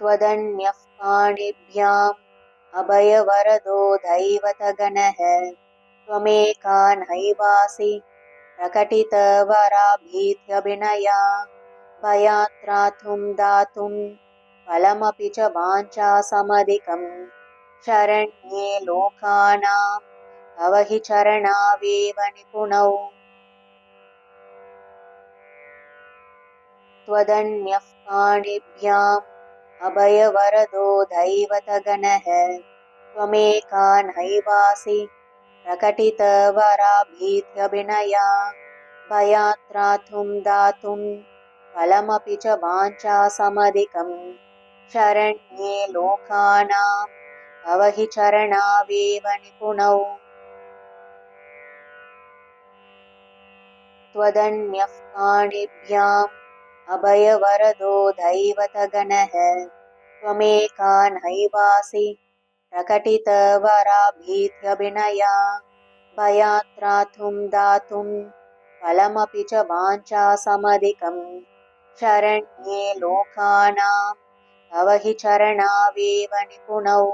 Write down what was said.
त्वदन्यः पाणिभ्याम् अभयवरदो दैवतगणः त्वमेका नैवासि प्रकटितवराभीत्यभिनया भयात्रातुं दातुं फलमपि च वाञ्छासमधिकम् शरण्ये लोकानां तव हि चरणावेव निपुणौ त्वदन्यः पाणिभ्याम् अभयवरदो दैवतगणः त्वमेका नैवासि प्रकटितवराभीत्यभिनया भयात्रातुं दातुं फलमपि च वाञ्छासमधिकम् शरण्ये लोकानां तव हि चरणावेव निपुणौ त्वदन्यः पाणिभ्याम् अभयवरदो दैवतगणः त्वमेका नैवासि प्रकटितवराभीत्यभिनया भयात्रातुं दातुं फलमपि च वाञ्छासमधिकम् शरण्ये लोकानां तव हि चरणावेव निपुणौ